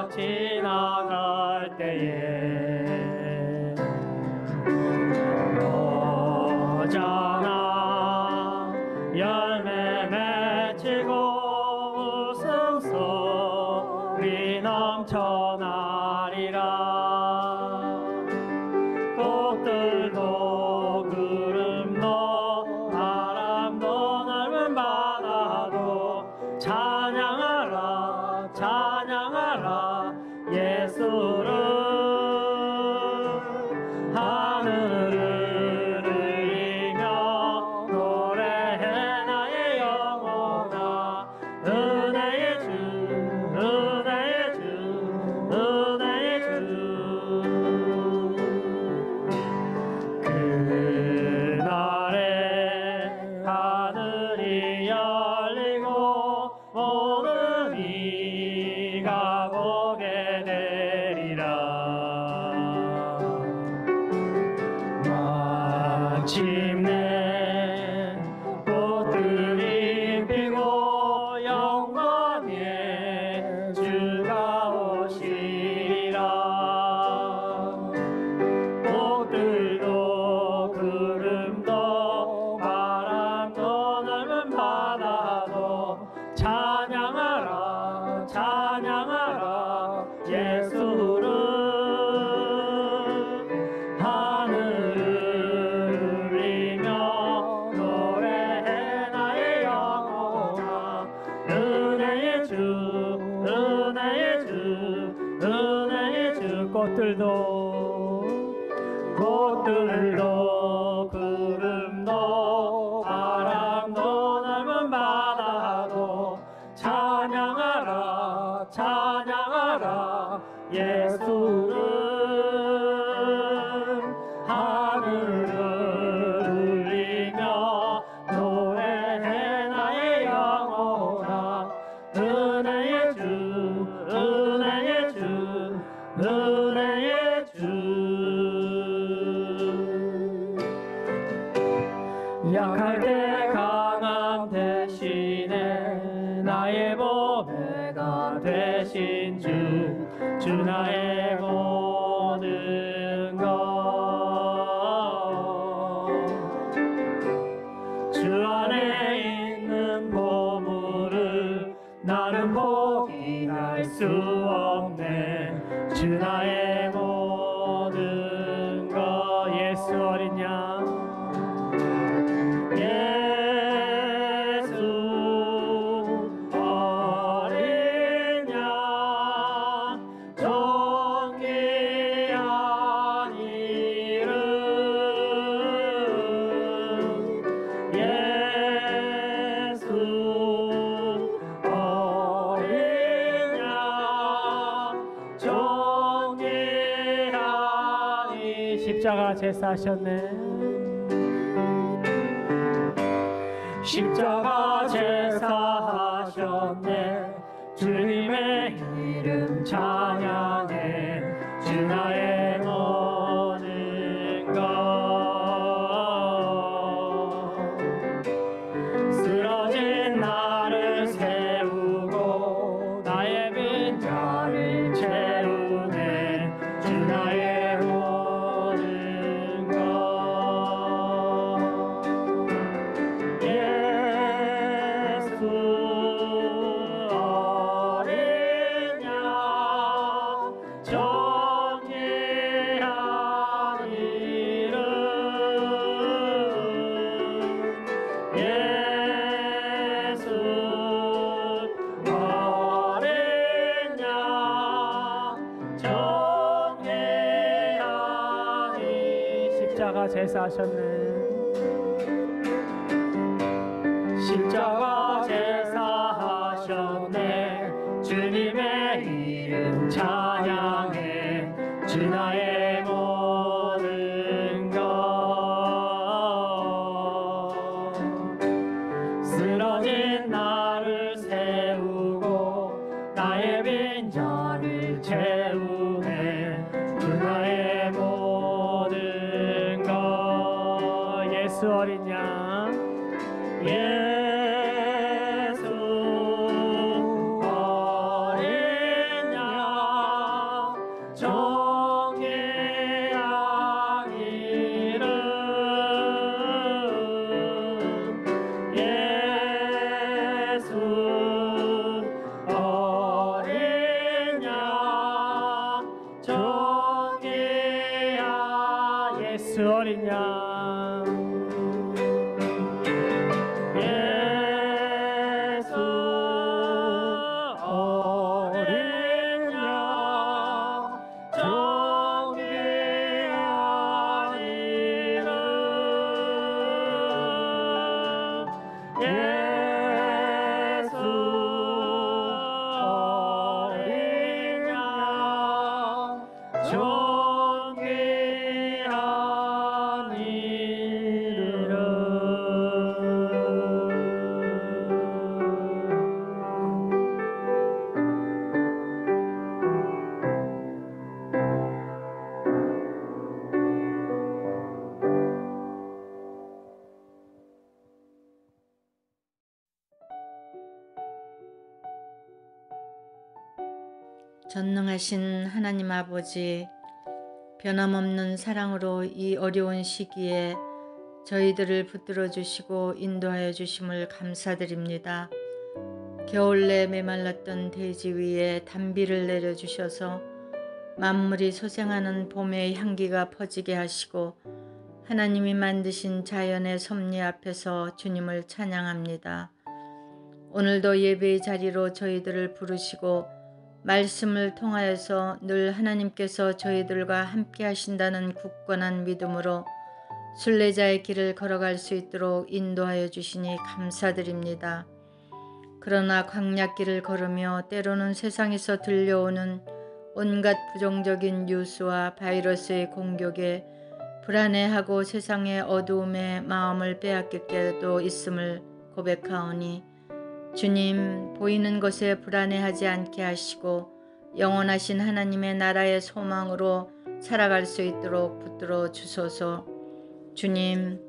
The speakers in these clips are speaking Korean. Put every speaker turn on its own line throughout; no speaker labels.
지나갈 때에 오잖아 열매 맺히고 웃음소리 넘쳐나리라. 꽃들도 구름도 바람도 넓은 바다도 찬양하라 찬양하라 예수를. 하늘을 울리며 노래해 나의 영혼아. 은혜의 주 은혜의 주 은혜의 주. 그날에 하늘이 열리고 모든 이가 보게 되리라. 마침내 꽃들이 피고 영광의 주가 오시리라. 꽃들도 구름도 바람도 넓은 바다도 찬양하라 찬양하라 예수를. 하늘을 울리며 노래해 나의 영혼아. 은혜의 주 은혜의 주 은혜의 주. 꽃들도 구름도 바람도 넓은 바다도 찬양하라 찬양하라 예수를. 하늘을 울리며 노래해 나의 영혼아. 은혜의 주 은혜의 주 은혜의 주. 약할 때 강함 대신에 나의 보배가 되신 주. 주 나의 모든 것. 주 안에 있는 보물을 나는 포기할 수 없네. 주 나의 모든 것. 예수 어린 양 예수 어린 양 존귀한 이름. 예수 어린 양 존귀한 이 십자가 제사하셨네. 십자가 제사하셨네. 주님의 이름 찬양해. 주 나의 모든 것. 쓰러진 나를 세우고 나의 빈자를 채우네. 주 나의 모든 것. 어린 양 존귀한 이름. 예수 어린 양 존귀한 이 십자가 제사하셨네. 십자가 제사하셨네. 주님의 이름 찬양해. 주 나의 모든 것. 쓰러진 나를 세우고 나의 빈자를 채우네. 주 나의 모든 것. 예수 어린 양 예수 어린 양 어린 양 예수 어린 양 존귀한 이름 예수 어린 양 존귀한 이름
전능하신 하나님 아버지, 변함없는 사랑으로 이 어려운 시기에 저희들을 붙들어 주시고 인도하여 주심을 감사드립니다. 겨울내 메말랐던 대지 위에 단비를 내려주셔서 만물이 소생하는 봄의 향기가 퍼지게 하시고 하나님이 만드신 자연의 섭리 앞에서 주님을 찬양합니다. 오늘도 예배의 자리로 저희들을 부르시고 말씀을 통하여서 늘 하나님께서 저희들과 함께 하신다는 굳건한 믿음으로 순례자의 길을 걸어갈 수 있도록 인도하여 주시니 감사드립니다. 그러나 광야길을 걸으며 때로는 세상에서 들려오는 온갖 부정적인 뉴스와 바이러스의 공격에 불안해하고 세상의 어두움에 마음을 빼앗길 때도 있음을 고백하오니 주님, 보이는 것에 불안해하지 않게 하시고 영원하신 하나님의 나라의 소망으로 살아갈 수 있도록 붙들어 주소서. 주님,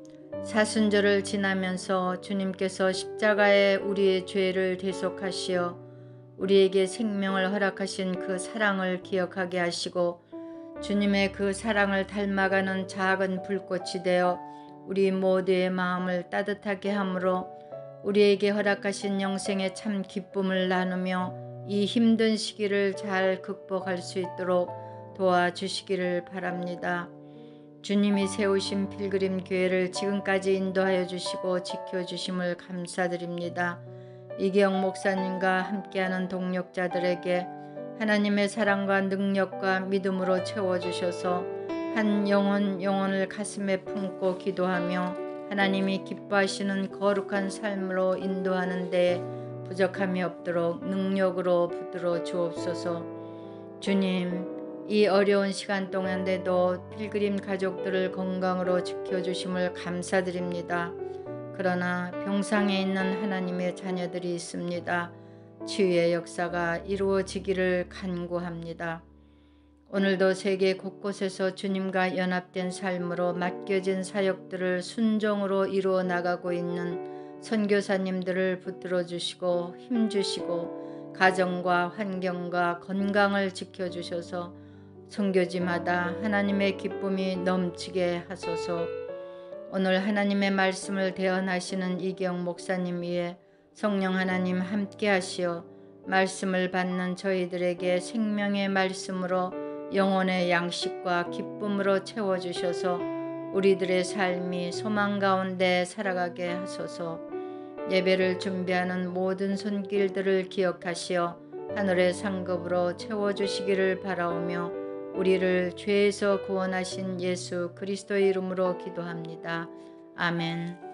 사순절을 지나면서 주님께서 십자가에 우리의 죄를 대속하시어 우리에게 생명을 허락하신 그 사랑을 기억하게 하시고 주님의 그 사랑을 닮아가는 작은 불꽃이 되어 우리 모두의 마음을 따뜻하게 함으로 우리에게 허락하신 영생의 참 기쁨을 나누며 이 힘든 시기를 잘 극복할 수 있도록 도와주시기를 바랍니다. 주님이 세우신 필그림 교회를 지금까지 인도하여 주시고 지켜주심을 감사드립니다. 이기영 목사님과 함께하는 동력자들에게 하나님의 사랑과 능력과 믿음으로 채워주셔서 한 영혼을 가슴에 품고 기도하며 하나님이 기뻐하시는 거룩한 삶으로 인도하는 데 부족함이 없도록 능력으로 붙들어 주옵소서. 주님, 이 어려운 시간 동안에도 필그림 가족들을 건강으로 지켜주심을 감사드립니다. 그러나 병상에 있는 하나님의 자녀들이 있습니다. 치유의 역사가 이루어지기를 간구합니다. 오늘도 세계 곳곳에서 주님과 연합된 삶으로 맡겨진 사역들을 순종으로 이루어 나가고 있는 선교사님들을 붙들어 주시고 힘주시고 가정과 환경과 건강을 지켜주셔서 선교지마다 하나님의 기쁨이 넘치게 하소서. 오늘 하나님의 말씀을 대언하시는 이기영 목사님 위에 성령 하나님 함께 하시어 말씀을 받는 저희들에게 생명의 말씀으로 영혼의 양식과 기쁨으로 채워주셔서 우리들의 삶이 소망 가운데 살아가게 하소서. 예배를 준비하는 모든 손길들을 기억하시어 하늘의 상급으로 채워주시기를 바라오며 우리를 죄에서 구원하신 예수 그리스도의 이름으로 기도합니다. 아멘.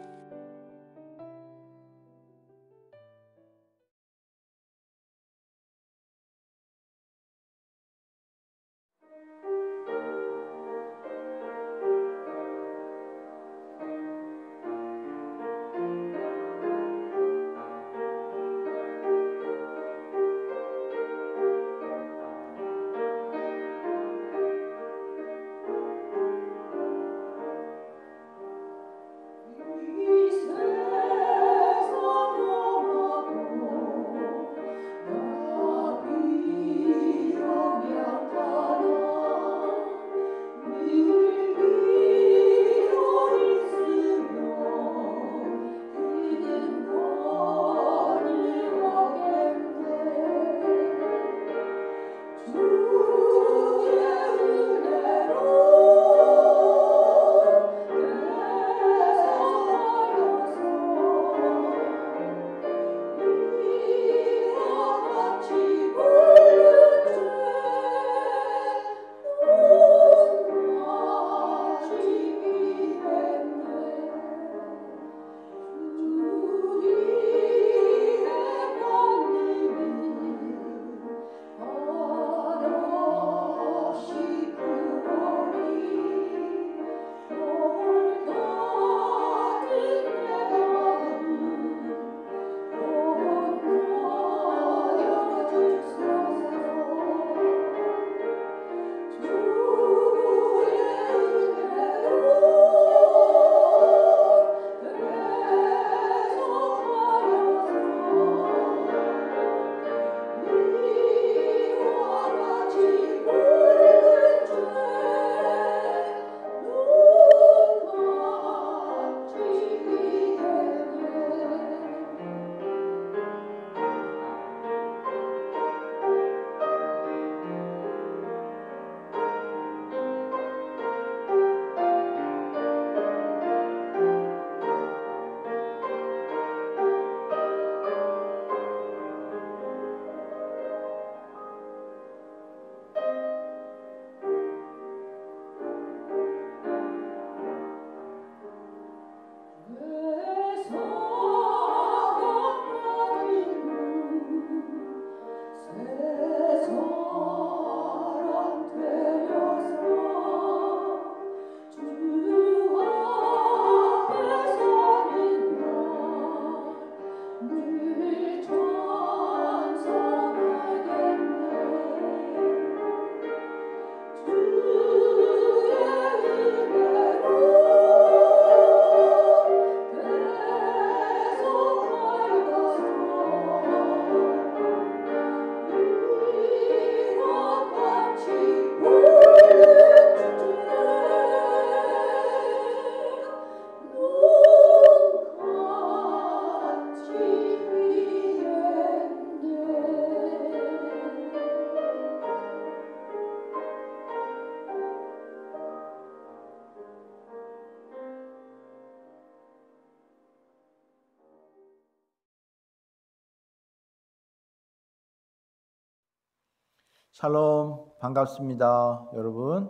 샬롬, 반갑습니다. 여러분,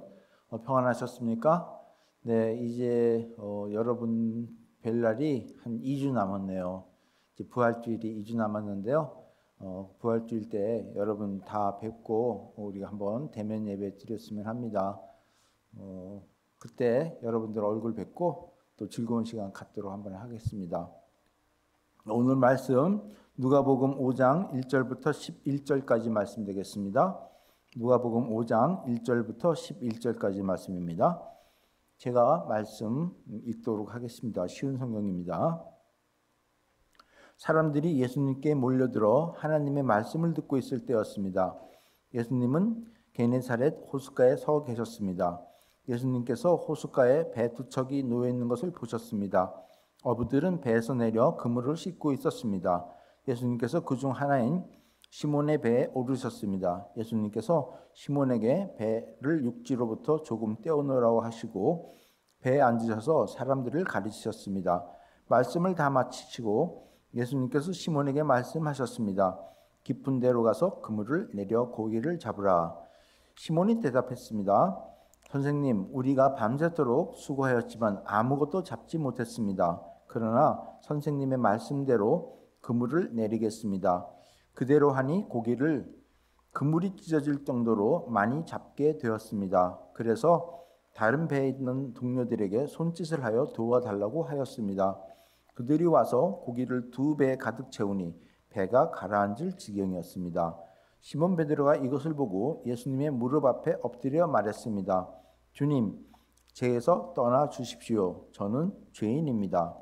평안하셨습니까? 네, 이제 여러분 뵐 날이 한 2주 남았네요. 이제 부활주일이 2주 남았는데요. 부활주일 때 여러분 다 뵙고 우리가 한번 대면 예배 드렸으면 합니다. 그때 여러분들 얼굴 뵙고 또 즐거운 시간 갖도록 한번 하겠습니다. 오늘 말씀 누가복음 5장 1절부터 11절까지 말씀 되겠습니다. 누가복음 5장 1절부터 11절까지 말씀입니다. 제가 말씀 읽도록 하겠습니다. 쉬운 성경입니다. 사람들이 예수님께 몰려들어 하나님의 말씀을 듣고 있을 때였습니다. 예수님은 게네사렛 호숫가에 서 계셨습니다. 예수님께서 호숫가에 배 두 척이 놓여 있는 것을 보셨습니다. 어부들은 배에서 내려 그물을 씻고 있었습니다. 예수님께서 그중 하나인 시몬의 배에 오르셨습니다. 예수님께서 시몬에게 배를 육지로부터 조금 떼어놓으라고 하시고 배에 앉으셔서 사람들을 가르치셨습니다. 말씀을 다 마치시고 예수님께서 시몬에게 말씀하셨습니다. 깊은 데로 가서 그물을 내려 고기를 잡으라. 시몬이 대답했습니다. 선생님, 우리가 밤새도록 수고하였지만 아무것도 잡지 못했습니다. 그러나 선생님의 말씀대로 그물을 내리겠습니다. 그대로 하니 고기를 그물이 찢어질 정도로 많이 잡게 되었습니다. 그래서 다른 배에 있는 동료들에게 손짓을 하여 도와달라고 하였습니다. 그들이 와서 고기를 2배 가득 채우니 배가 가라앉을 지경이었습니다. 시몬 베드로가 이것을 보고 예수님의 무릎 앞에 엎드려 말했습니다. 주님, 제게서 떠나 주십시오. 저는 죄인입니다.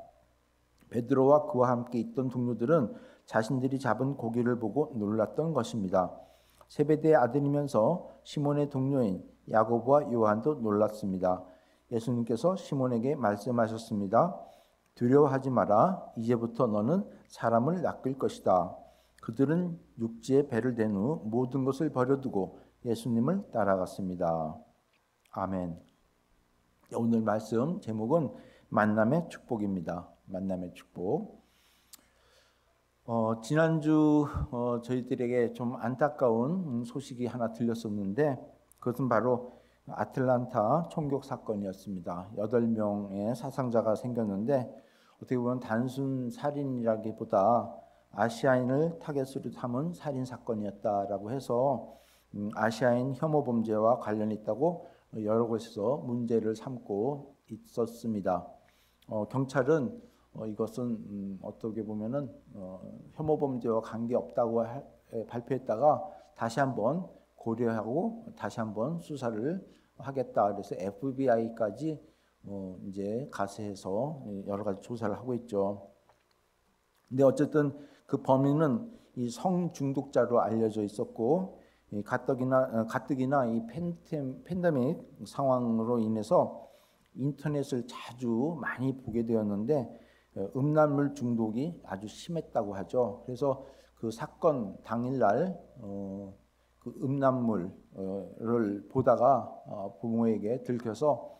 베드로와 그와 함께 있던 동료들은 자신들이 잡은 고기를 보고 놀랐던 것입니다. 세베대의 아들이면서 시몬의 동료인 야고보와 요한도 놀랐습니다. 예수님께서 시몬에게 말씀하셨습니다. 두려워하지 마라. 이제부터 너는 사람을 낚을 것이다. 그들은 육지에 배를 댄 후 모든 것을 버려두고 예수님을 따라갔습니다. 아멘. 오늘 말씀 제목은 만남의 축복입니다. 만남의 축복. 지난주 저희들에게 좀 안타까운 소식이 하나 들렸었는데 그것은 바로 아틀란타 총격 사건이었습니다. 8명의 사상자가 생겼는데 어떻게 보면 단순 살인이라기보다 아시아인을 타겟으로 삼은 살인 사건이었다라고 해서 아시아인 혐오 범죄와 관련이 있다고 여러 곳에서 문제를 삼고 있었습니다. 경찰은 이것은 어떻게 보면은 혐오 범죄와 관계 없다고 발표했다가 다시 한번 고려하고 다시 한번 수사를 하겠다. 그래서 FBI까지 이제 가세해서 여러 가지 조사를 하고 있죠. 근데 어쨌든 그 범인은 이 성중독자로 알려져 있었고 가뜩이나 이 팬데믹 상황으로 인해서 인터넷을 자주 많이 보게 되었는데 음란물 중독이 아주 심했다고 하죠. 그래서 그 사건 당일날 그 음란물을 보다가 부모에게 들켜서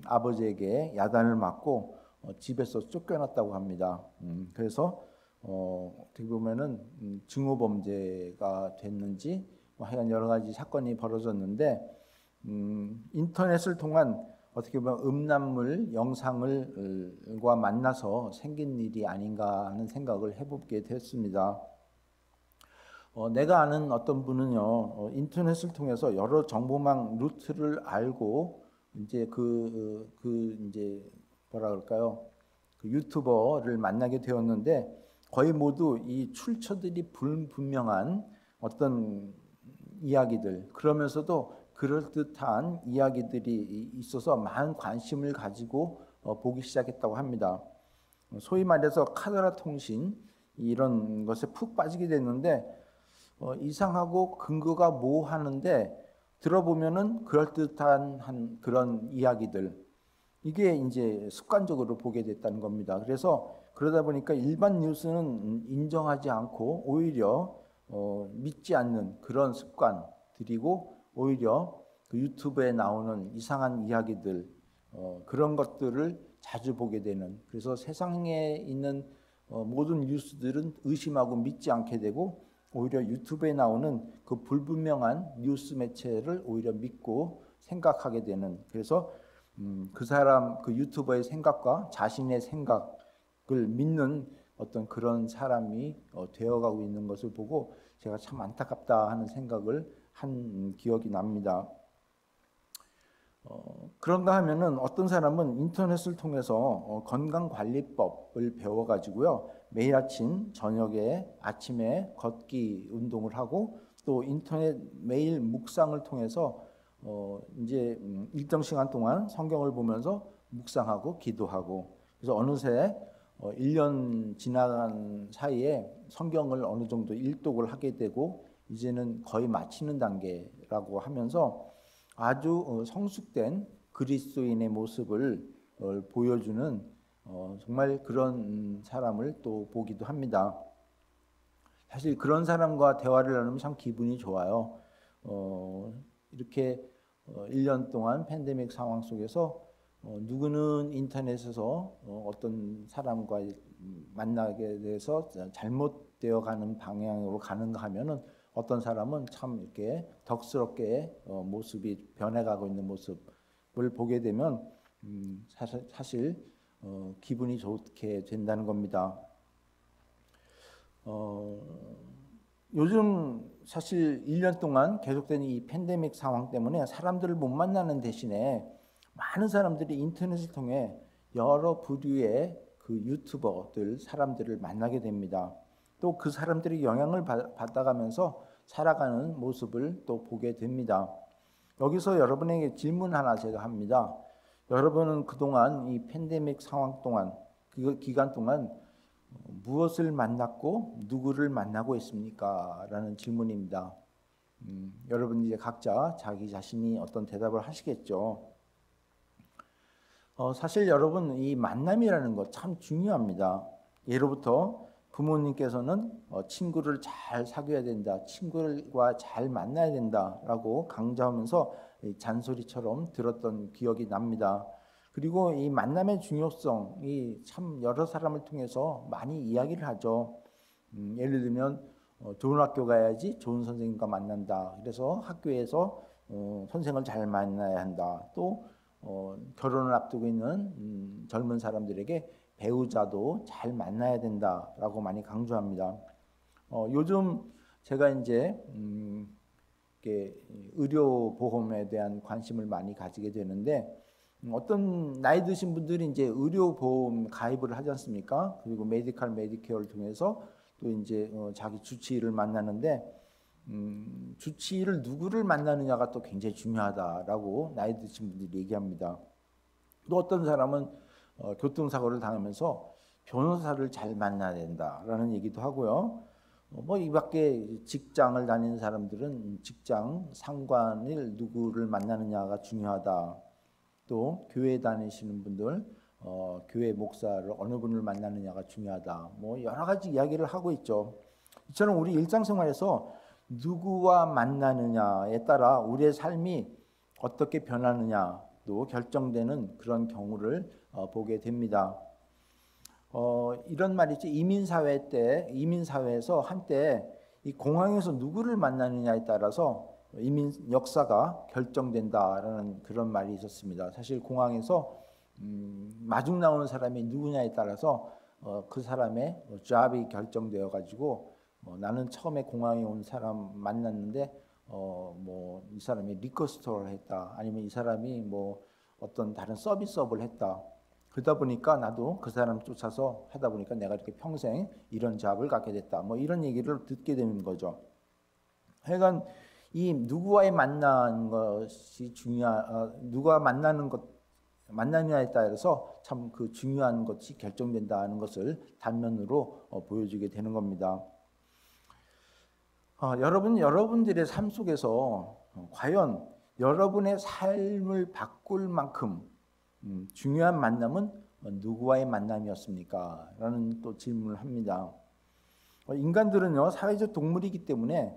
아버지에게 야단을 맞고 집에서 쫓겨났다고 합니다. 그래서 어떻게 보면은 증오범죄가 됐는지 하여간 여러 가지 사건이 벌어졌는데 인터넷을 통한 어떻게 보면 음란물 영상을과 만나서 생긴 일이 아닌가 하는 생각을 해보게 됐습니다. 내가 아는 어떤 분은요 인터넷을 통해서 여러 정보망 루트를 알고 이제 이제 뭐라 그럴까요? 그 유튜버를 만나게 되었는데 거의 모두 이 출처들이 불분명한 어떤 이야기들 그러면서도 그럴듯한 이야기들이 있어서 많은 관심을 가지고 보기 시작했다고 합니다. 소위 말해서 카더라 통신 이런 것에 푹 빠지게 됐는데 이상하고 근거가 뭐 하는데 들어보면은 그럴듯한 그런 이야기들 이게 이제 습관적으로 보게 됐다는 겁니다. 그래서 그러다 보니까 일반 뉴스는 인정하지 않고 오히려 믿지 않는 그런 습관들이고 오히려 그 유튜브에 나오는 이상한 이야기들 그런 것들을 자주 보게 되는 그래서 세상에 있는 모든 뉴스들은 의심하고 믿지 않게 되고 오히려 유튜브에 나오는 그 불분명한 뉴스 매체를 오히려 믿고 생각하게 되는, 그래서 그 사람, 그 유튜버의 생각과 자신의 생각을 믿는 어떤 그런 사람이 되어가고 있는 것을 보고 제가 참 안타깝다 하는 생각을 한 기억이 납니다. 그런가 하면은 어떤 사람은 인터넷을 통해서 건강관리법을 배워가지고요, 매일 아침 저녁에 아침에 걷기 운동을 하고, 또 인터넷 매일 묵상을 통해서 이제 일정 시간 동안 성경을 보면서 묵상하고 기도하고, 그래서 어느새 1년 지나간 사이에 성경을 어느 정도 일독을 하게 되고 이제는 거의 마치는 단계라고 하면서 아주 성숙된 그리스도인의 모습을 보여주는 정말 그런 사람을 또 보기도 합니다. 사실 그런 사람과 대화를 나누면 참 기분이 좋아요. 이렇게 1년 동안 팬데믹 상황 속에서 누구는 인터넷에서 어떤 사람과 만나게 돼서 잘못되어 가는 방향으로 가는가 하면은, 어떤 사람은 참 이렇게 덕스럽게 모습이 변해가고 있는 모습을 보게 되면 사실 기분이 좋게 된다는 겁니다. 요즘 사실 1년 동안 계속된 이 팬데믹 상황 때문에 사람들을 못 만나는 대신에 많은 사람들이 인터넷을 통해 여러 부류의 그 유튜버들, 사람들을 만나게 됩니다. 또 그 사람들이 영향을 받아가면서 살아가는 모습을 또 보게 됩니다. 여기서 여러분에게 질문 하나 제가 합니다. 여러분은 그동안 이 팬데믹 상황 동안, 그 기간 동안 무엇을 만났고 누구를 만나고 있습니까? 라는 질문입니다. 여러분 이제 각자 자기 자신이 어떤 대답을 하시겠죠. 사실 여러분, 이 만남이라는 것 참 중요합니다. 예로부터 부모님께서는 친구를 잘 사귀어야 된다, 친구들과 잘 만나야 된다라고 강조하면서 잔소리처럼 들었던 기억이 납니다. 그리고 이 만남의 중요성이 참 여러 사람을 통해서 많이 이야기를 하죠. 예를 들면 좋은 학교 가야지 좋은 선생님과 만난다. 그래서 학교에서 선생을 잘 만나야 한다. 또 결혼을 앞두고 있는 젊은 사람들에게 배우자도 잘 만나야 된다라고 많이 강조합니다. 요즘 제가 이제 의료 보험에 대한 관심을 많이 가지게 되는데, 어떤 나이 드신 분들이 이제 의료 보험 가입을 하지 않습니까? 그리고 메디케어를 통해서 또 이제 자기 주치의를 만나는데, 주치의를 누구를 만나느냐가 또 굉장히 중요하다라고 나이 드신 분들이 얘기합니다. 또 어떤 사람은 교통사고를 당하면서 변호사를 잘 만나야 된다라는 얘기도 하고요. 이 밖에 직장을 다니는 사람들은 직장 상관을 누구를 만나느냐가 중요하다. 또 교회 다니시는 분들 교회 목사를 어느 분을 만나느냐가 중요하다. 여러 가지 이야기를 하고 있죠. 이처럼 우리 일상생활에서 누구와 만나느냐에 따라 우리의 삶이 어떻게 변하느냐도 결정되는 그런 경우를 보게 됩니다. 이런 말이지, 이민사회에서 한때 이 공항에서 누구를 만나느냐에 따라서 이민 역사가 결정된다라는 그런 말이 있었습니다. 사실 공항에서 마중 나오는 사람이 누구냐에 따라서 그 사람의 잡이 결정되어 가지고 나는 처음에 공항에 온 사람 만났는데 이 사람이 리커 스토어를 했다, 아니면 이 사람이 어떤 다른 서비스업을 했다. 그러다 보니까 나도 그 사람 쫓아서 하다 보니까 내가 이렇게 평생 이런 잡을 갖게 됐다. 이런 얘기를 듣게 되는 거죠. 하여간 이 누구와의 만나는 것이 누가 만나느냐에 따라서 참 그 중요한 것이 결정된다는 것을 단면으로 보여주게 되는 겁니다. 여러분들의 삶 속에서 과연 여러분의 삶을 바꿀 만큼 중요한 만남은 누구와의 만남이었습니까? 라는 또 질문을 합니다. 인간들은요, 사회적 동물이기 때문에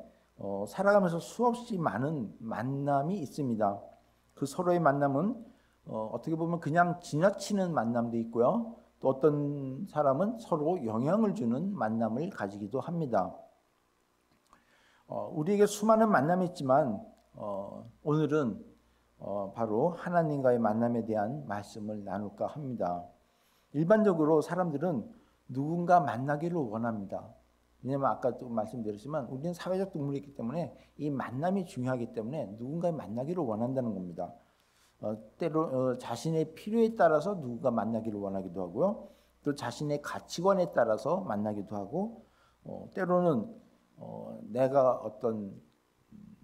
살아가면서 수없이 많은 만남이 있습니다. 그 서로의 만남은 어떻게 보면 그냥 지나치는 만남도 있고요, 또 어떤 사람은 서로 영향을 주는 만남을 가지기도 합니다. 우리에게 수많은 만남이 있지만 오늘은 바로 하나님과의 만남에 대한 말씀을 나눌까 합니다. 일반적으로 사람들은 누군가 만나기를 원합니다. 왜냐하면 아까도 말씀드렸지만 우리는 사회적 동물이기 때문에 이 만남이 중요하기 때문에 누군가 만나기를 원한다는 겁니다. 때로 자신의 필요에 따라서 누군가 만나기를 원하기도 하고요. 또 자신의 가치관에 따라서 만나기도 하고 때로는 내가 어떤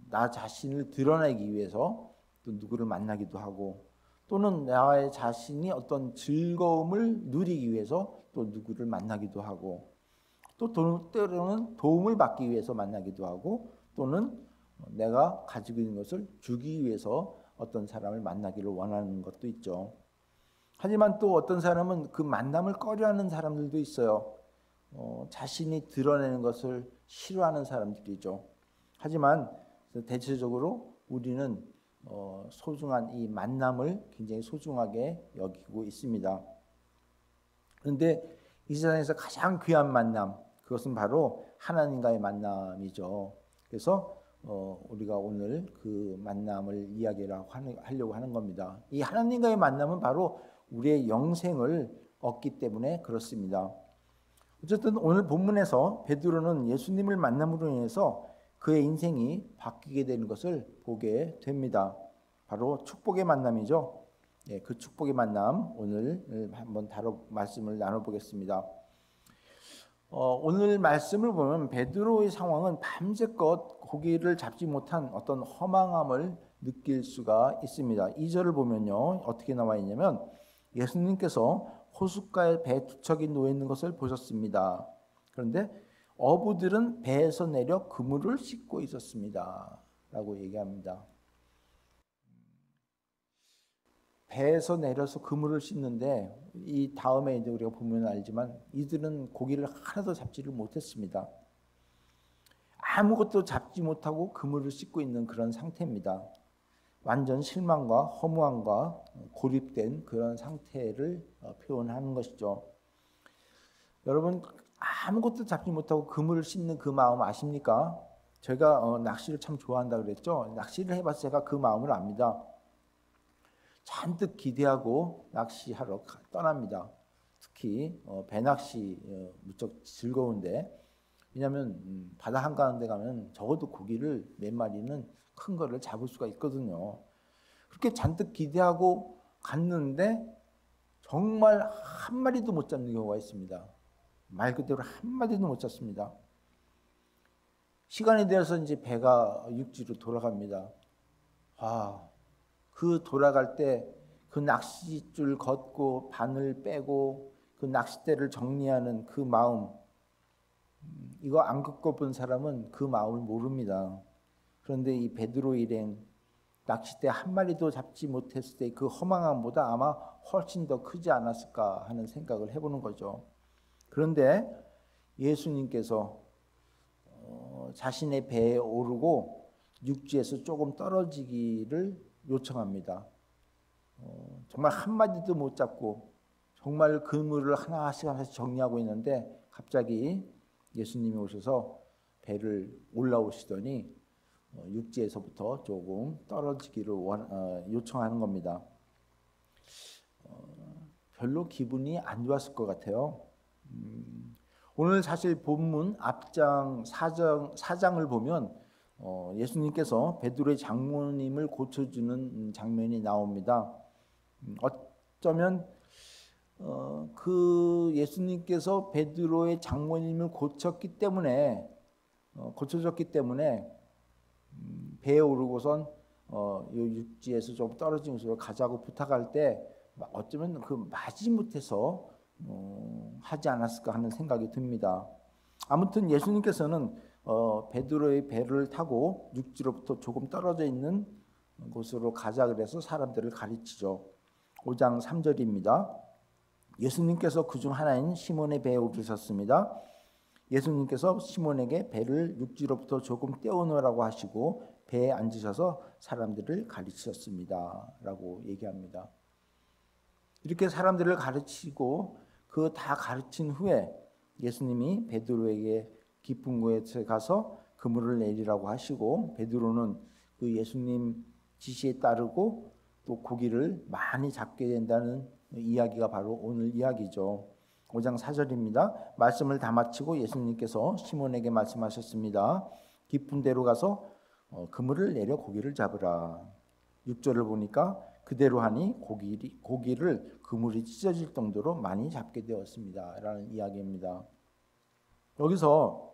나 자신을 드러내기 위해서 또 누구를 만나기도 하고 또는 나의 자신이 어떤 즐거움을 누리기 위해서 또 누구를 만나기도 하고 또 때로는 도움을 받기 위해서 만나기도 하고 또는 내가 가지고 있는 것을 주기 위해서 어떤 사람을 만나기를 원하는 것도 있죠. 하지만 또 어떤 사람은 그 만남을 꺼려하는 사람들도 있어요. 자신이 드러내는 것을 싫어하는 사람들이죠. 하지만 대체적으로 우리는 소중한 이 만남을 굉장히 소중하게 여기고 있습니다. 그런데 이 세상에서 가장 귀한 만남, 그것은 바로 하나님과의 만남이죠. 그래서 우리가 오늘 그 만남을 하려고 하는 겁니다. 이 하나님과의 만남은 바로 우리의 영생을 얻기 때문에 그렇습니다. 어쨌든 오늘 본문에서 베드로는 예수님을 만남으로 인해서 그의 인생이 바뀌게 되는 것을 보게 됩니다. 바로 축복의 만남이죠. 그 축복의 만남 오늘 한번 말씀을 나눠보겠습니다. 오늘 말씀을 보면 베드로의 상황은 밤새껏 고기를 잡지 못한 어떤 허망함을 느낄 수가 있습니다. 2절을 보면요, 어떻게 나와 있냐면 예수님께서 호숫가에 배 두 척이 놓여 있는 것을 보셨습니다. 그런데 어부들은 배에서 내려 그물을 씻고 있었습니다. 라고 얘기합니다. 배에서 내려서 그물을 씻는데 이 다음에 이제 우리가 보면 알지만 이들은 고기를 하나도 잡지를 못했습니다. 아무것도 잡지 못하고 그물을 씻고 있는 그런 상태입니다. 완전 실망과 허무함과 고립된 그런 상태를 표현하는 것이죠. 여러분 아무것도 잡지 못하고 그물을 씻는 그 마음 아십니까? 제가 낚시를 참 좋아한다 그랬죠. 낚시를 해봐서 제가 그 마음을 압니다. 잔뜩 기대하고 낚시하러 떠납니다. 특히 배낚시 무척 즐거운데 왜냐하면 바다 한가운데 가면 적어도 고기를 몇 마리는 큰 거를 잡을 수가 있거든요. 그렇게 잔뜩 기대하고 갔는데 정말 한 마리도 못 잡는 경우가 있습니다. 말 그대로 한 마리도 못 잡습니다. 시간이 되어서 이제 배가 육지로 돌아갑니다. 그 돌아갈 때 그 낚싯줄 걷고 바늘 빼고 그 낚싯대를 정리하는 그 마음, 이거 안 겪어본 사람은 그 마음을 모릅니다. 그런데 이 베드로 일행 낚싯대 한 마리도 잡지 못했을 때 그 허망함보다 아마 훨씬 더 크지 않았을까 하는 생각을 해보는 거죠. 그런데 예수님께서 자신의 배에 오르고 육지에서 조금 떨어지기를 요청합니다. 정말 한 마디도 못 잡고 정말 그물을 하나씩 정리하고 있는데 갑자기 예수님이 오셔서 배를 올라오시더니 육지에서부터 조금 떨어지기를 요청하는 겁니다. 별로 기분이 안 좋았을 것 같아요. 오늘 사실 본문 앞장 4장을 보면 예수님께서 베드로의 장모님을 고쳐주는 장면이 나옵니다. 어쩌면 그 예수님께서 베드로의 장모님을 고쳐줬기 때문에 배에 오르고선 육지에서 좀 떨어진 곳으로 가자고 부탁할 때 어쩌면 그 마지못해서 하지 않았을까 하는 생각이 듭니다. 아무튼 예수님께서는 베드로의 배를 타고 육지로부터 조금 떨어져 있는 곳으로 가자 그래서 사람들을 가르치죠. 5장 3절입니다. 예수님께서 그중 하나인 시몬의 배에 오르셨습니다. 예수님께서 시몬에게 배를 육지로부터 조금 떼어놓으라고 하시고 배에 앉으셔서 사람들을 가르치셨습니다. 라고 얘기합니다. 이렇게 사람들을 가르치고 그 다 가르친 후에 예수님이 베드로에게 깊은 곳에 가서 그물을 내리라고 하시고 베드로는 그 예수님 지시에 따르고 또 고기를 많이 잡게 된다는 이야기가 바로 오늘 이야기죠. 5장 4절입니다. 말씀을 다 마치고 예수님께서 시몬에게 말씀하셨습니다. 깊은 데로 가서 그물을 내려 고기를 잡으라. 6절을 보니까 그대로 하니 고기를 그물이 찢어질 정도로 많이 잡게 되었습니다. 라는 이야기입니다. 여기서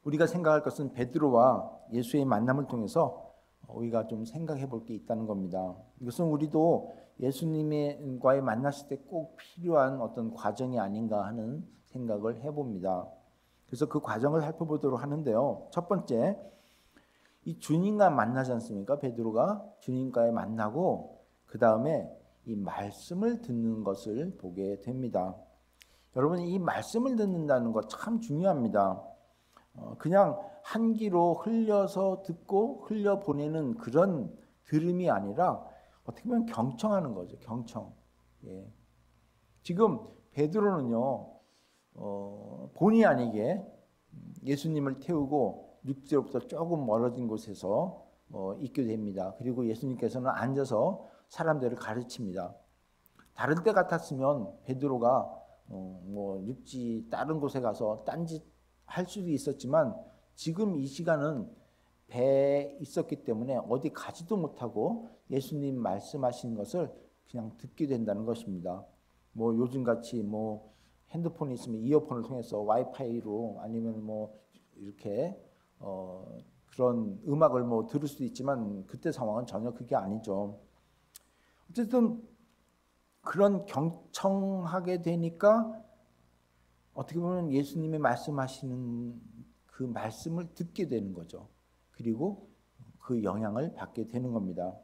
우리가 생각할 것은 베드로와 예수의 만남을 통해서 우리가 좀 생각해 볼 게 있다는 겁니다. 이것은 우리도 예수님과의 만났을 때 꼭 필요한 어떤 과정이 아닌가 하는 생각을 해봅니다. 그래서 그 과정을 살펴보도록 하는데요. 첫 번째, 이 주님과 만나지 않습니까? 베드로가 주님과의 만나고 그 다음에 이 말씀을 듣는 것을 보게 됩니다. 여러분, 이 말씀을 듣는다는 것 참 중요합니다. 그냥 한 귀로 흘려서 듣고 흘려보내는 그런 들음이 아니라 어떻게 보면 경청하는 거죠. 경청. 예. 지금 베드로는요, 본의 아니게 예수님을 태우고 육지로부터 조금 멀어진 곳에서 있게 됩니다. 그리고 예수님께서는 앉아서 사람들을 가르칩니다. 다른 때 같았으면 베드로가 육지 다른 곳에 가서 딴짓 할 수도 있었지만 지금 이 시간은 배에 있었기 때문에 어디 가지도 못하고 예수님 말씀하시는 것을 그냥 듣게 된다는 것입니다. 요즘같이 핸드폰이 있으면 이어폰을 통해서 와이파이로 아니면 이렇게 그런 음악을 들을 수도 있지만 그때 상황은 전혀 그게 아니죠. 어쨌든 그런 경청하게 되니까 어떻게 보면 예수님이 말씀하시는 그 말씀을 듣게 되는 거죠. 그리고 그 영향을 받게 되는 겁니다.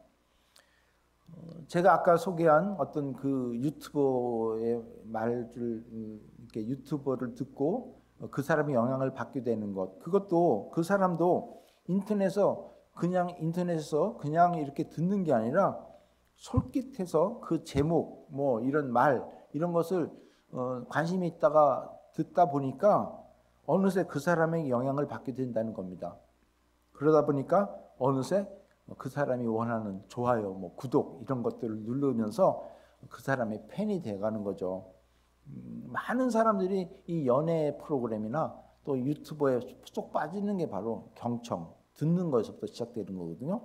제가 아까 소개한 어떤 그 유튜버의 말을 이렇게 유튜버를 듣고 그 사람이 영향을 받게 되는 것, 그것도 그 사람도 인터넷에서 그냥 이렇게 듣는 게 아니라 솔깃해서 그 제목 이런 말 이런 것을 관심이 있다가 듣다 보니까 어느새 그 사람에게 영향을 받게 된다는 겁니다. 그러다 보니까 어느새 그 사람이 원하는 좋아요, 구독 이런 것들을 누르면서 그 사람의 팬이 돼가는 거죠. 많은 사람들이 이 연애 프로그램이나 또 유튜버에 쏙 빠지는 게 바로 경청, 듣는 것에서부터 시작되는 거거든요.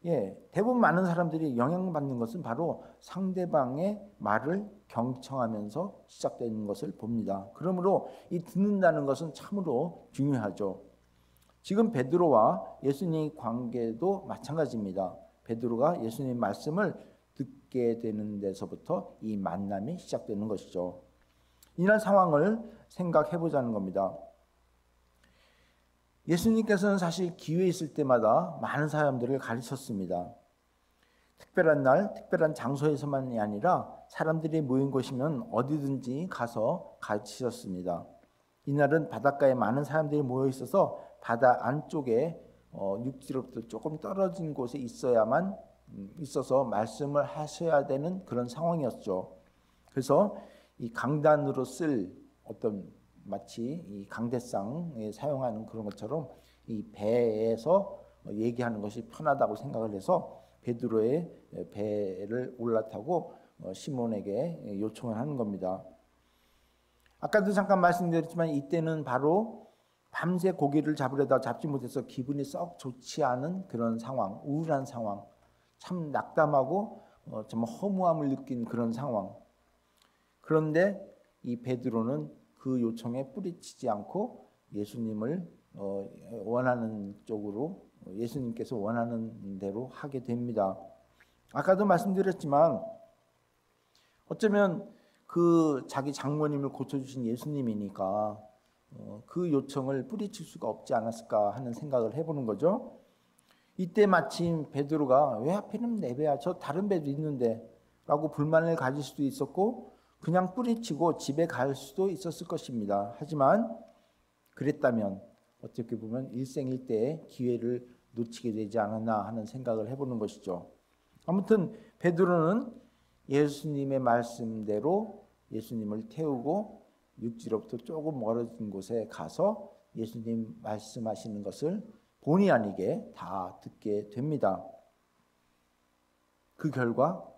예, 대부분 많은 사람들이 영향받는 것은 바로 상대방의 말을 경청하면서 시작되는 것을 봅니다. 그러므로 이 듣는다는 것은 참으로 중요하죠. 지금 베드로와 예수님의 관계도 마찬가지입니다. 베드로가 예수님 말씀을 듣게 되는 데서부터 이 만남이 시작되는 것이죠. 이런 상황을 생각해 보자는 겁니다. 예수님께서는 사실 기회 있을 때마다 많은 사람들을 가르쳤습니다. 특별한 날, 특별한 장소에서만이 아니라 사람들이 모인 곳이면 어디든지 가서 가르치셨습니다. 이날은 바닷가에 많은 사람들이 모여 있어서 바다 안쪽에 육지로부터 조금 떨어진 곳에 있어서 말씀을 하셔야 되는 그런 상황이었죠. 그래서 이 강단으로 쓸 어떤 마치 이 강대상에 사용하는 그런 것처럼 이 배에서 얘기하는 것이 편하다고 생각을 해서 베드로의 배를 올라타고 시몬에게 요청을 하는 겁니다. 아까도 잠깐 말씀드렸지만 이때는 바로 밤새 고기를 잡으려다 잡지 못해서 기분이 썩 좋지 않은 그런 상황, 우울한 상황, 참 낙담하고 좀 허무함을 느낀 그런 상황. 그런데 이 베드로는 그 요청에 뿌리치지 않고 예수님을 원하는 쪽으로 예수님께서 원하는 대로 하게 됩니다. 아까도 말씀드렸지만 어쩌면 그 자기 장모님을 고쳐주신 예수님이니까 그 요청을 뿌리칠 수가 없지 않았을까 하는 생각을 해보는 거죠. 이때 마침 베드로가 왜 하필이면 내 배야, 저 다른 배도 있는데 라고 불만을 가질 수도 있었고 그냥 뿌리치고 집에 갈 수도 있었을 것입니다. 하지만 그랬다면 어떻게 보면 일생일대의 기회를 놓치게 되지 않았나 하는 생각을 해보는 것이죠. 아무튼 베드로는 예수님의 말씀대로 예수님을 태우고 육지로부터 조금 멀어진 곳에 가서 예수님 말씀하시는 것을 본의 아니게 다 듣게 됩니다. 그 결과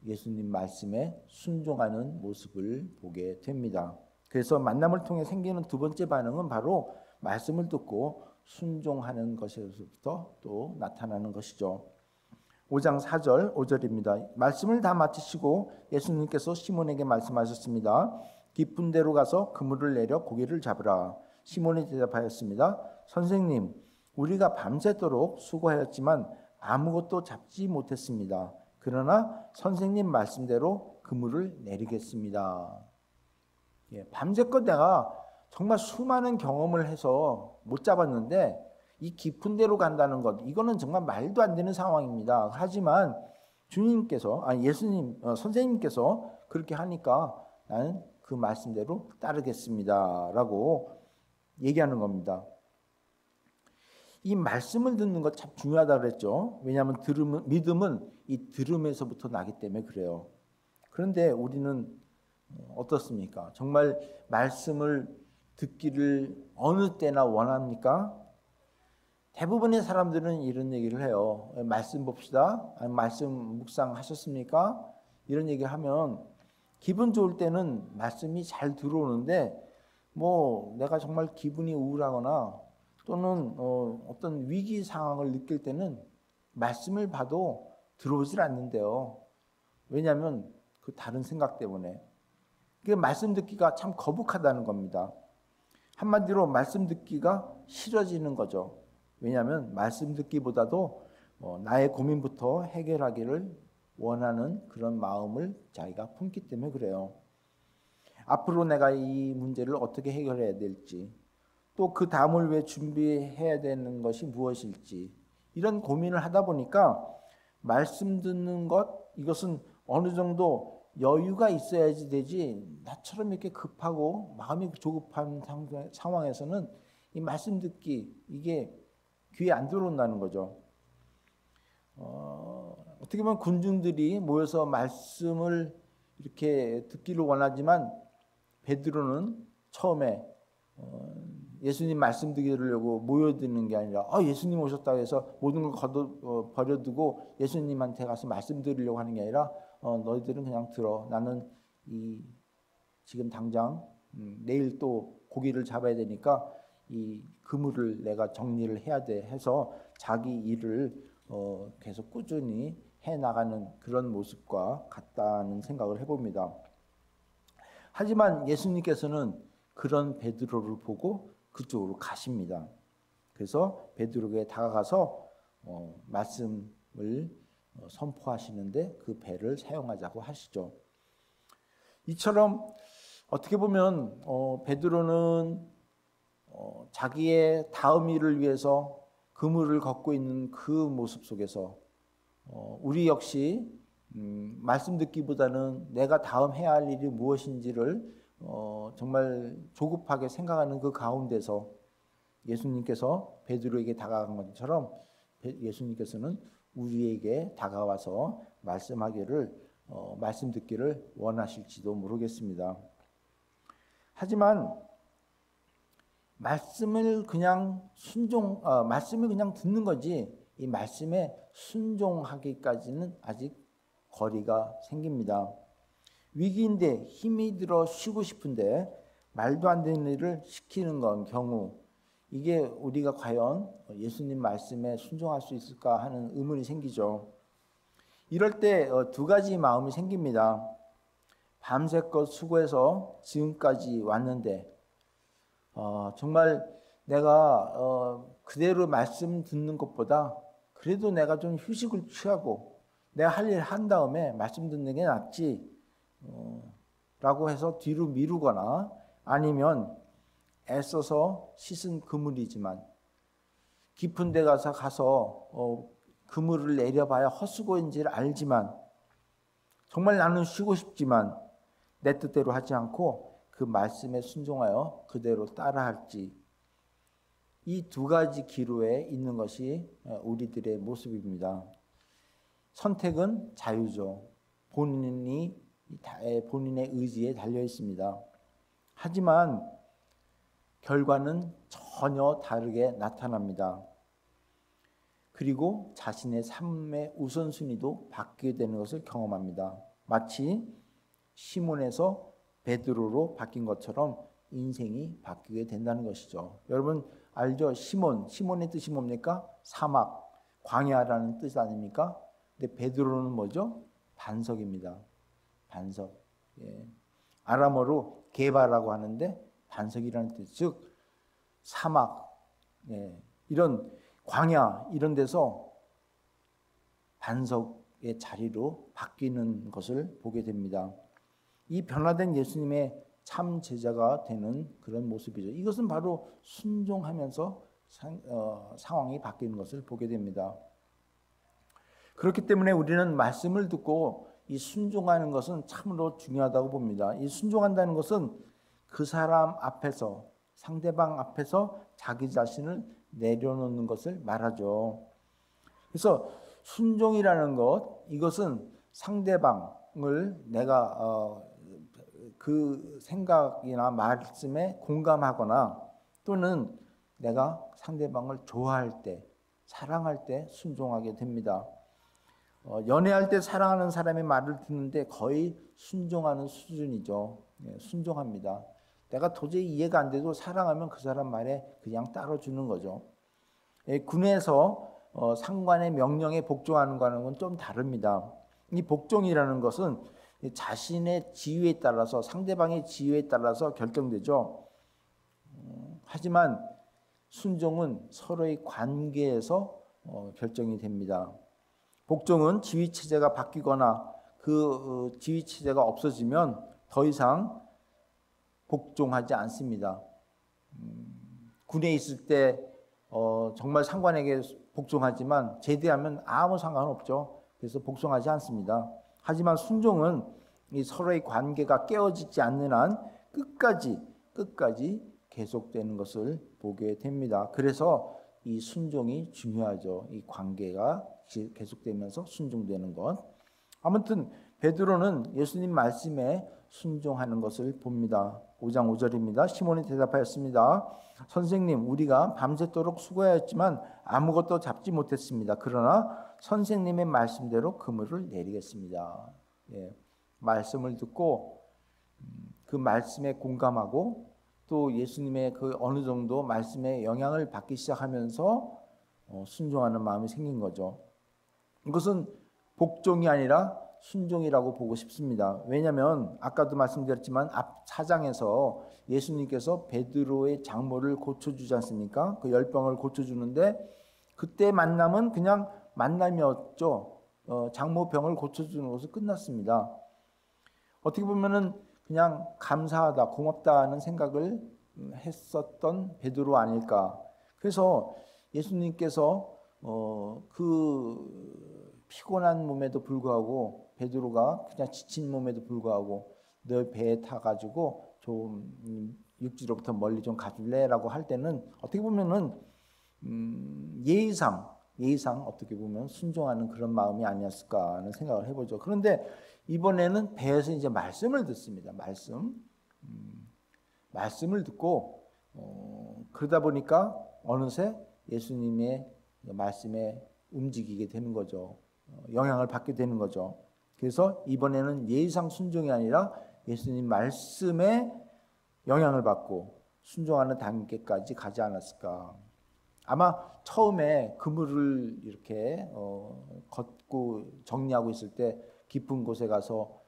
예수님 말씀에 순종하는 모습을 보게 됩니다. 그래서 만남을 통해 생기는 두 번째 반응은 바로 말씀을 듣고 순종하는 것에서부터 또 나타나는 것이죠. 5장 4절 5절입니다. 말씀을 다 마치시고 예수님께서 시몬에게 말씀하셨습니다. 깊은 데로 가서 그물을 내려 고기를 잡으라. 시몬이 대답하였습니다. 선생님, 우리가 밤새도록 수고하였지만 아무것도 잡지 못했습니다. 그러나 선생님 말씀대로 그물을 내리겠습니다. 밤새껏 내가 정말 수많은 경험을 해서 못 잡았는데 이 깊은 데로 간다는 것, 이거는 정말 말도 안 되는 상황입니다. 하지만 예수님, 선생님께서 그렇게 하니까 나는 그 말씀대로 따르겠습니다. 라고 얘기하는 겁니다. 이 말씀을 듣는 것 참 중요하다고 그랬죠. 왜냐하면 믿음은 이 들음에서부터 나기 때문에 그래요. 그런데 우리는 어떻습니까? 정말 말씀을 듣기를 어느 때나 원합니까? 대부분의 사람들은 이런 얘기를 해요. 말씀 봅시다. 아니, 말씀 묵상하셨습니까? 이런 얘기를 하면 기분 좋을 때는 말씀이 잘 들어오는데 뭐 내가 정말 기분이 우울하거나 또는 어떤 위기 상황을 느낄 때는 말씀을 봐도 들어오질 않는데요. 왜냐하면 그 다른 생각 때문에. 그 말씀 듣기가 참 거북하다는 겁니다. 한마디로 말씀 듣기가 싫어지는 거죠. 왜냐하면 말씀 듣기보다도 나의 고민부터 해결하기를 원하는 그런 마음을 자기가 품기 때문에 그래요. 앞으로 내가 이 문제를 어떻게 해결해야 될지, 또 그 다음을 위해 준비해야 되는 것이 무엇일지, 이런 고민을 하다 보니까 말씀 듣는 것, 이것은 어느 정도 여유가 있어야지 되지, 나처럼 이렇게 급하고 마음이 조급한 상황에서는 이 말씀 듣기, 이게 귀에 안 들어온다는 거죠. 어떻게 보면 군중들이 모여서 말씀을 이렇게 듣기를 원하지만 베드로는 처음에 예수님 말씀 들으려고 모여드는 게 아니라 예수님 오셨다고 해서 모든 걸 버려두고 예수님한테 가서 말씀 들으려고 하는 게 아니라 너희들은 그냥 들어. 나는 지금 당장 내일 또 고기를 잡아야 되니까 이 그물을 내가 정리를 해야 돼 해서 자기 일을 계속 꾸준히 해나가는 그런 모습과 같다는 생각을 해봅니다. 하지만 예수님께서는 그런 베드로를 보고 그쪽으로 가십니다. 그래서 베드로에게 다가가서 말씀을 선포하시는데 그 배를 사용하자고 하시죠. 이처럼 어떻게 보면 베드로는 자기의 다음 일을 위해서 그물을 걷고 있는 그 모습 속에서 우리 역시 말씀 듣기보다는 내가 다음 해야 할 일이 무엇인지를 정말 조급하게 생각하는 그 가운데서 예수님께서 베드로에게 다가간 것처럼 예수님께서는 우리에게 다가와서 말씀 듣기를 원하실지도 모르겠습니다. 하지만 말씀을 그냥 듣는 거지 이 말씀에 순종하기까지는 아직 거리가 생깁니다. 위기인데 힘이 들어 쉬고 싶은데 말도 안 되는 일을 시키는 경우 이게 우리가 과연 예수님 말씀에 순종할 수 있을까 하는 의문이 생기죠. 이럴 때 두 가지 마음이 생깁니다. 밤새껏 수고해서 지금까지 왔는데 정말 내가 그대로 말씀 듣는 것보다 그래도 내가 좀 휴식을 취하고 내가 할 일 한 다음에 말씀 듣는 게 낫지 라고 해서 뒤로 미루거나 아니면 애써서 씻은 그물이지만 깊은 데 가서 그물을 내려봐야 헛수고인지를 알지만 정말 나는 쉬고 싶지만 내 뜻대로 하지 않고 그 말씀에 순종하여 그대로 따라할지 이 두 가지 기로에 있는 것이 우리들의 모습입니다. 선택은 자유죠. 본인의 의지에 달려 있습니다. 하지만 결과는 전혀 다르게 나타납니다. 그리고 자신의 삶의 우선순위도 바뀌게 되는 것을 경험합니다. 마치 시몬에서 베드로로 바뀐 것처럼 인생이 바뀌게 된다는 것이죠. 여러분 알죠? 시몬의 뜻이 뭡니까? 사막, 광야라는 뜻 아닙니까? 근데 베드로는 뭐죠? 반석입니다. 반석. 예. 아람어로 게바라고 하는데 반석이라는 뜻, 즉 사막, 예. 이런 광야 이런 데서 반석의 자리로 바뀌는 것을 보게 됩니다. 이 변화된 예수님의 참 제자가 되는 그런 모습이죠. 이것은 바로 순종하면서 상황이 바뀌는 것을 보게 됩니다. 그렇기 때문에 우리는 말씀을 듣고 이 순종하는 것은 참으로 중요하다고 봅니다. 이 순종한다는 것은 그 사람 앞에서, 상대방 앞에서 자기 자신을 내려놓는 것을 말하죠. 그래서 순종이라는 것, 이것은 상대방을 내가 그 생각이나 말씀에 공감하거나 또는 내가 상대방을 좋아할 때, 사랑할 때 순종하게 됩니다. 연애할 때 사랑하는 사람의 말을 듣는데 거의 순종하는 수준이죠. 순종합니다. 내가 도저히 이해가 안 돼도 사랑하면 그 사람 말에 그냥 따라주는 거죠. 군에서 상관의 명령에 복종하는 거는 좀 다릅니다. 이 복종이라는 것은 자신의 지위에 따라서, 상대방의 지위에 따라서 결정되죠. 하지만 순종은 서로의 관계에서 결정이 됩니다. 복종은 지위체제가 바뀌거나 그 지위체제가 없어지면 더 이상 복종하지 않습니다. 군에 있을 때 정말 상관에게 복종하지만 제대하면 아무 상관없죠. 그래서 복종하지 않습니다. 하지만 순종은 이 서로의 관계가 깨어지지 않는 한 끝까지 계속되는 것을 보게 됩니다. 그래서 이 순종이 중요하죠. 이 관계가 계속되면서 순종되는 것. 아무튼 베드로는 예수님 말씀에 순종하는 것을 봅니다. 5장 5절입니다. 시몬이 대답하였습니다. 선생님, 우리가 밤새도록 수고하였지만 아무것도 잡지 못했습니다. 그러나 선생님의 말씀대로 그물을 내리겠습니다. 예, 말씀을 듣고 그 말씀에 공감하고 또 예수님의 그 어느 정도 말씀에 영향을 받기 시작하면서 순종하는 마음이 생긴 거죠. 이것은 복종이 아니라 순종이라고 보고 싶습니다. 왜냐하면 아까도 말씀드렸지만 앞 4장에서 예수님께서 베드로의 장모를 고쳐주지 않습니까? 그 열병을 고쳐주는데 그때 만남은 그냥 만남이었죠. 장모 병을 고쳐주는 것으로 끝났습니다. 어떻게 보면은 그냥 감사하다, 고맙다는 생각을 했었던 베드로 아닐까. 그래서 예수님께서 그 피곤한 몸에도 불구하고 베드로가 그냥 지친 몸에도 불구하고 너 배에 타가지고 좀 육지로부터 멀리 좀 가줄래라고 할 때는 어떻게 보면은 예의상 어떻게 보면 순종하는 그런 마음이 아니었을까 하는 생각을 해보죠. 그런데 이번에는 배에서 이제 말씀을 듣습니다. 말씀을 듣고 그러다 보니까 어느새 예수님의 말씀에 움직이게 되는 거죠. 영향을 받게 되는 거죠. 그래서 이번에는 예의상 순종이 아니라 예수님 말씀에 영향을 받고 순종하는 단계까지 가지 않았을까. 아마 처음에 그물을 이렇게 걷고 정리하고 있을 때 깊은 곳에 가서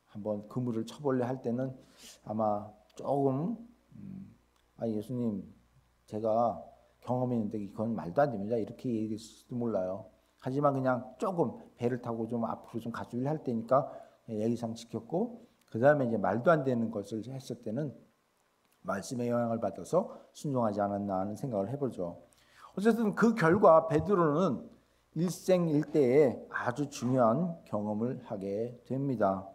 한번 그물을 쳐볼래 할 때는 아마 조금 예수님 제가 경험했는데 이건 말도 안 됩니다. 이렇게 얘기했을지도 몰라요. 하지만 그냥 조금 배를 타고 좀 앞으로 좀 가줄래 할 때니까 예의상 지켰고 그 다음에 이제 말도 안 되는 것을 했을 때는 말씀의 영향을 받아서 순종하지 않았나 하는 생각을 해보죠. 어쨌든 그 결과 베드로는 일생일대에 아주 중요한 경험을 하게 됩니다.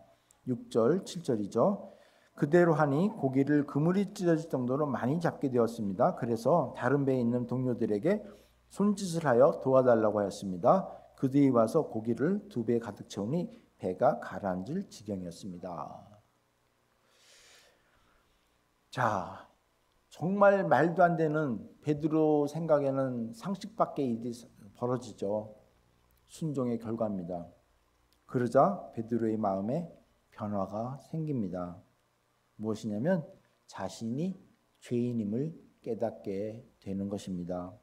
6절, 7절이죠. 그대로 하니 고기를 그물이 찢어질 정도로 많이 잡게 되었습니다. 그래서 다른 배에 있는 동료들에게 손짓을 하여 도와달라고 하였습니다. 그들이 와서 고기를 2배 가득 채우니 배가 가라앉을 지경이었습니다. 자, 정말 말도 안 되는 베드로 생각에는 상식 밖의 일이 벌어지죠. 순종의 결과입니다. 그러자 베드로의 마음에 변화가 생깁니다. 무엇이냐면 자신이 죄인임을 깨닫게 되는 것입니다.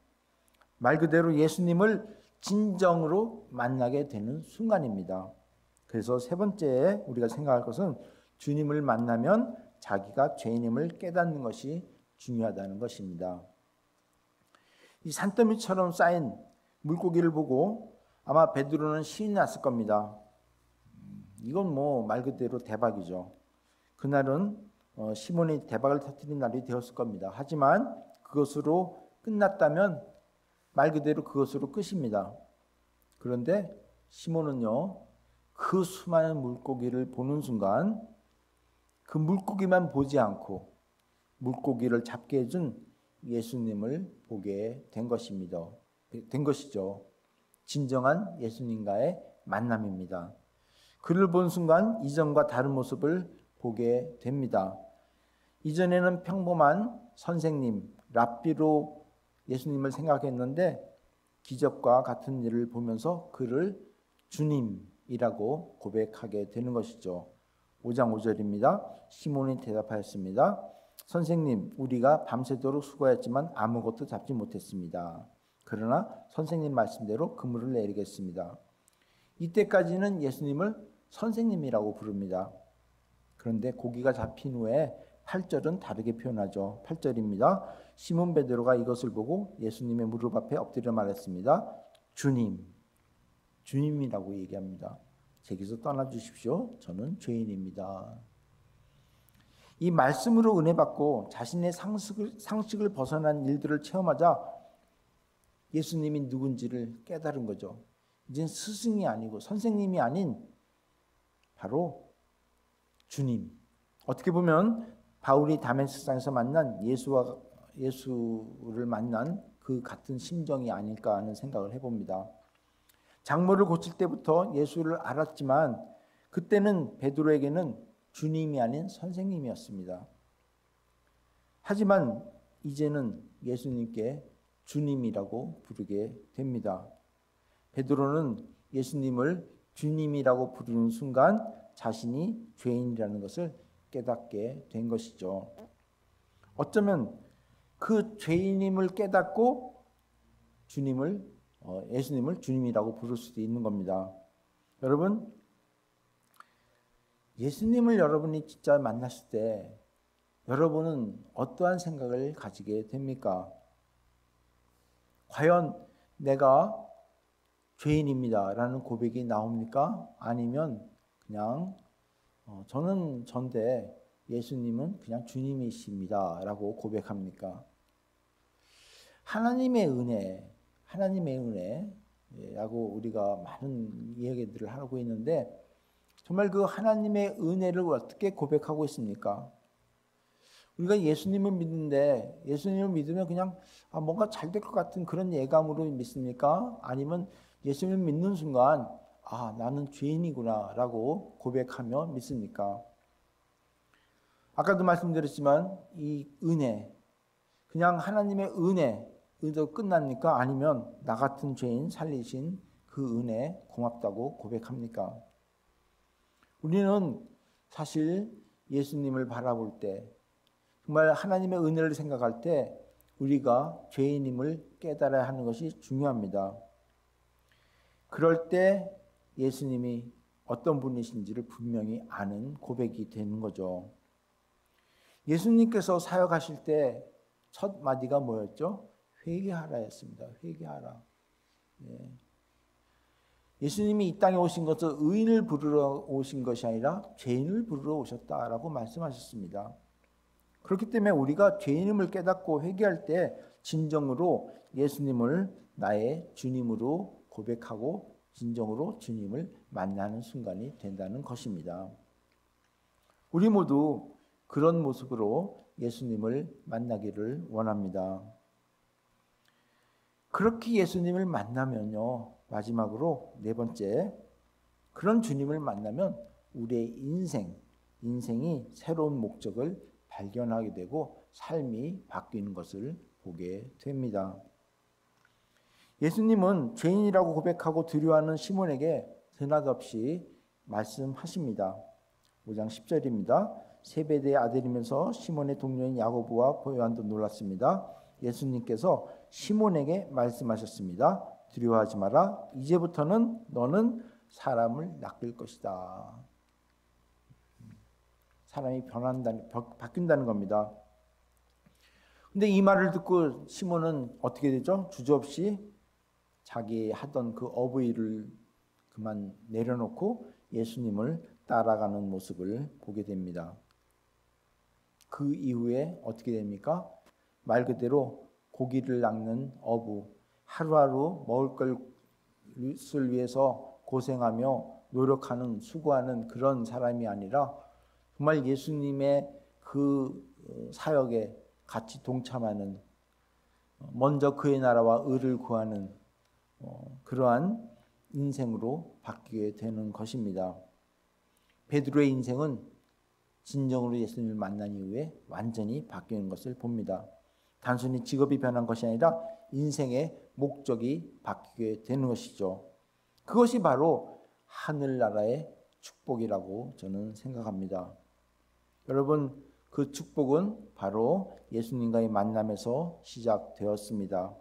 말 그대로 예수님을 진정으로 만나게 되는 순간입니다. 그래서 세 번째 우리가 생각할 것은 주님을 만나면 자기가 죄인임을 깨닫는 것이 중요하다는 것입니다. 이 산더미처럼 쌓인 물고기를 보고 아마 베드로는 신이 났을 겁니다. 이건 뭐 말 그대로 대박이죠. 그날은 시몬이 대박을 터뜨린 날이 되었을 겁니다. 하지만 그것으로 끝났다면 말 그대로 그것으로 끝입니다. 그런데 시몬은요, 그 수많은 물고기를 보는 순간 그 물고기만 보지 않고 물고기를 잡게 해준 예수님을 보게 된 것이죠. 진정한 예수님과의 만남입니다. 그를 본 순간 이전과 다른 모습을 보게 됩니다. 이전에는 평범한 선생님, 랍비로 예수님을 생각했는데 기적과 같은 일을 보면서 그를 주님이라고 고백하게 되는 것이죠. 5장 5절입니다. 시몬이 대답하였습니다. 선생님, 우리가 밤새도록 수고했지만 아무것도 잡지 못했습니다. 그러나 선생님 말씀대로 그물을 내리겠습니다. 이때까지는 예수님을 선생님이라고 부릅니다. 그런데 고기가 잡힌 후에 8절은 다르게 표현하죠. 8절입니다. 시몬 베드로가 이것을 보고 예수님의 무릎 앞에 엎드려 말했습니다. 주님, 주님이라고 얘기합니다. 제게서 떠나주십시오. 저는 죄인입니다. 이 말씀으로 은혜 받고 자신의 상식을 벗어난 일들을 체험하자 예수님이 누군지를 깨달은 거죠. 이젠 스승이 아니고 선생님이 아닌 바로 주님. 어떻게 보면 바울이 다메섹산에서 만난 예수를 만난 그 같은 심정이 아닐까 하는 생각을 해봅니다. 장모를 고칠 때부터 예수를 알았지만 그때는 베드로에게는 주님이 아닌 선생님이었습니다. 하지만 이제는 예수님께 주님이라고 부르게 됩니다. 베드로는 예수님을 주님이라고 부르는 순간 자신이 죄인이라는 것을 깨닫게 된 것이죠. 어쩌면 그 죄인임을 깨닫고 예수님을 주님이라고 부를 수도 있는 겁니다. 여러분, 예수님을 여러분이 진짜 만났을 때 여러분은 어떠한 생각을 가지게 됩니까? 과연 내가 죄인입니다 라는 고백이 나옵니까? 아니면 그냥 저는 전데 예수님은 그냥 주님이십니다 라고 고백합니까? 하나님의 은혜라고 우리가 많은 이야기들을 하고 있는데 정말 그 하나님의 은혜를 어떻게 고백하고 있습니까? 우리가 예수님을 믿는데 예수님을 믿으면 그냥 뭔가 잘 될 것 같은 그런 예감으로 믿습니까? 아니면 예수님을 믿는 순간 나는 죄인이구나 라고 고백하며 믿습니까? 아까도 말씀드렸지만 이 은혜, 그냥 하나님의 은혜로 끝납니까? 아니면 나 같은 죄인 살리신 그 은혜 고맙다고 고백합니까? 우리는 사실 예수님을 바라볼 때 정말 하나님의 은혜를 생각할 때 우리가 죄인임을 깨달아야 하는 것이 중요합니다. 그럴 때 예수님이 어떤 분이신지를 분명히 아는 고백이 되는 거죠. 예수님께서 사역하실 때 첫 마디가 뭐였죠? 회개하라였습니다. 회개하라. 예수님이 이 땅에 오신 것은 의인을 부르러 오신 것이 아니라 죄인을 부르러 오셨다라고 말씀하셨습니다. 그렇기 때문에 우리가 죄인임을 깨닫고 회개할 때 진정으로 예수님을 나의 주님으로 고백하고 진정으로 주님을 만나는 순간이 된다는 것입니다. 우리 모두 그런 모습으로 예수님을 만나기를 원합니다. 그렇게 예수님을 만나면요, 마지막으로 네 번째, 그런 주님을 만나면 우리의 인생이 새로운 목적을 발견하게 되고 삶이 바뀌는 것을 보게 됩니다. 예수님은 죄인이라고 고백하고 두려워하는 시몬에게 드낮없이 말씀하십니다. 5장 10절입니다. 세베대의 아들이면서 시몬의 동료인 야고보와 요한도 놀랐습니다. 예수님께서 시몬에게 말씀하셨습니다. 두려워하지 마라. 이제부터는 너는 사람을 낚을 것이다. 사람이 바뀐다는 겁니다. 근데 이 말을 듣고 시몬은 어떻게 되죠? 주저없이 자기 하던 그 어부일을 그만 내려놓고 예수님을 따라가는 모습을 보게 됩니다. 그 이후에 어떻게 됩니까? 말 그대로 고기를 낚는 어부, 하루하루 먹을 것을 위해서 고생하며 노력하는, 수고하는 그런 사람이 아니라 정말 예수님의 그 사역에 같이 동참하는, 먼저 그의 나라와 의를 구하는 그러한 인생으로 바뀌게 되는 것입니다. 베드로의 인생은 진정으로 예수님을 만난 이후에 완전히 바뀌는 것을 봅니다. 단순히 직업이 변한 것이 아니라 인생의 목적이 바뀌게 되는 것이죠. 그것이 바로 하늘나라의 축복이라고 저는 생각합니다. 여러분, 그 축복은 바로 예수님과의 만남에서 시작되었습니다.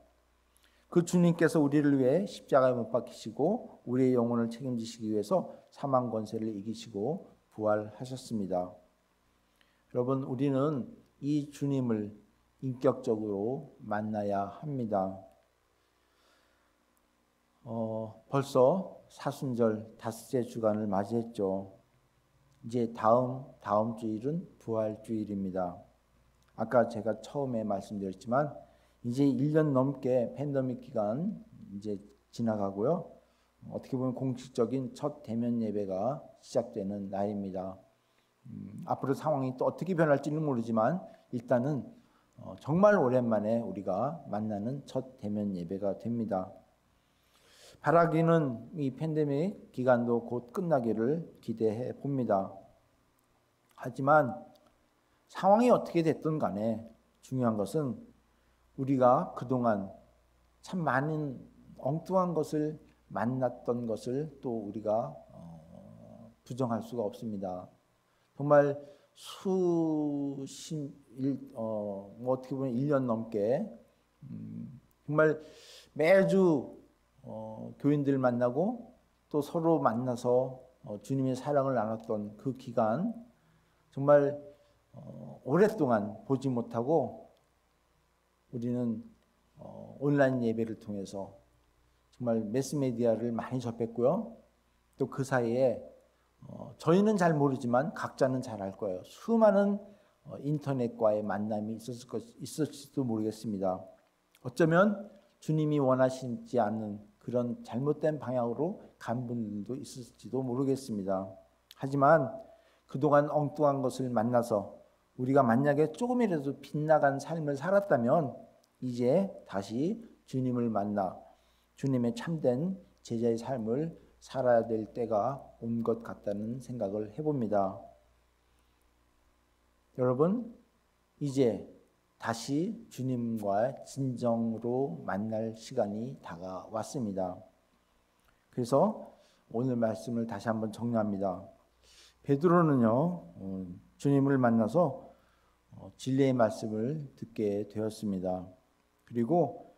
그 주님께서 우리를 위해 십자가에 못 박히시고 우리의 영혼을 책임지시기 위해서 사망 권세를 이기시고 부활하셨습니다. 여러분, 우리는 이 주님을 인격적으로 만나야 합니다. 벌써 사순절 다섯째 주간을 맞이했죠. 이제 다음 주일은 부활주일입니다. 아까 제가 처음에 말씀드렸지만 이제 1년 넘게 팬데믹 기간 이제 지나가고요. 어떻게 보면 공식적인 첫 대면 예배가 시작되는 날입니다. 앞으로 상황이 또 어떻게 변할지는 모르지만 일단은 정말 오랜만에 우리가 만나는 첫 대면 예배가 됩니다. 바라기는 이 팬데믹 기간도 곧 끝나기를 기대해 봅니다. 하지만 상황이 어떻게 됐든 간에 중요한 것은 우리가 그동안 참 많은 엉뚱한 것을 만났던 것을 또 우리가 부정할 수가 없습니다. 정말 어떻게 보면 1년 넘게 정말 매주 교인들 만나고 또 서로 만나서 주님의 사랑을 나눴던 그 기간 정말 오랫동안 보지 못하고 우리는 온라인 예배를 통해서 정말 매스메디아를 많이 접했고요. 또 그 사이에 저희는 잘 모르지만 각자는 잘 알 거예요. 수많은 인터넷과의 만남이 있었을지도 모르겠습니다. 어쩌면 주님이 원하시지 않는 그런 잘못된 방향으로 간 분들도 있을지도 모르겠습니다. 하지만 그동안 엉뚱한 것을 만나서 우리가 만약에 조금이라도 빗나간 삶을 살았다면 이제 다시 주님을 만나 주님의 참된 제자의 삶을 살아야 될 때가 온 것 같다는 생각을 해봅니다. 여러분, 이제 다시 주님과 진정으로 만날 시간이 다가왔습니다. 그래서 오늘 말씀을 다시 한번 정리합니다. 베드로는요, 주님을 만나서 진리의 말씀을 듣게 되었습니다. 그리고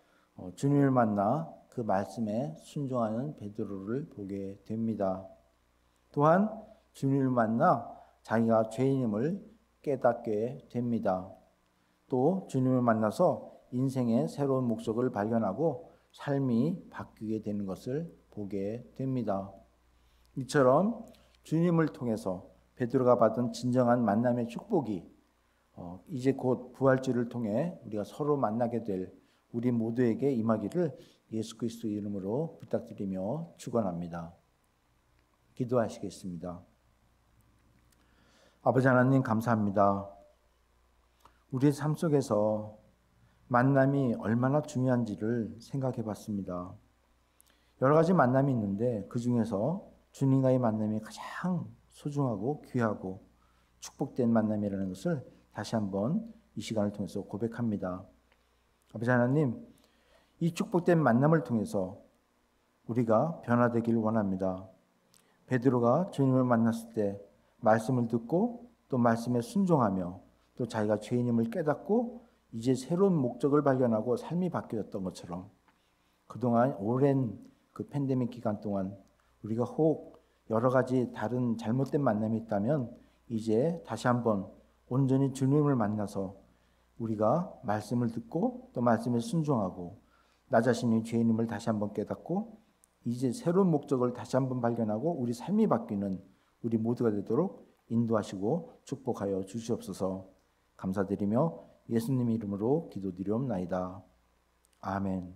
주님을 만나 그 말씀에 순종하는 베드로를 보게 됩니다. 또한 주님을 만나 자기가 죄인임을 깨닫게 됩니다. 또 주님을 만나서 인생의 새로운 목적을 발견하고 삶이 바뀌게 되는 것을 보게 됩니다. 이처럼 주님을 통해서 베드로가 받은 진정한 만남의 축복이 이제 곧 부활주를 통해 우리가 서로 만나게 될 우리 모두에게 임하기를 예수 그리스도 이름으로 부탁드리며 축원합니다. 기도하시겠습니다. 아버지 하나님 감사합니다. 우리의 삶 속에서 만남이 얼마나 중요한지를 생각해 봤습니다. 여러 가지 만남이 있는데 그 중에서 주님과의 만남이 가장 소중하고 귀하고 축복된 만남이라는 것을 다시 한번 이 시간을 통해서 고백합니다. 아버지 하나님, 이 축복된 만남을 통해서 우리가 변화되길 원합니다. 베드로가 주님을 만났을 때 말씀을 듣고 또 말씀에 순종하며 또 자기가 죄인임을 깨닫고 이제 새로운 목적을 발견하고 삶이 바뀌었던 것처럼 그동안 오랜 그 팬데믹 기간 동안 우리가 혹 여러 가지 다른 잘못된 만남이 있다면 이제 다시 한번 온전히 주님을 만나서 우리가 말씀을 듣고 또 말씀에 순종하고 나 자신이 죄인임을 다시 한번 깨닫고 이제 새로운 목적을 다시 한번 발견하고 우리 삶이 바뀌는 우리 모두가 되도록 인도하시고 축복하여 주시옵소서. 감사드리며 예수님 이름으로 기도드리옵나이다. 아멘.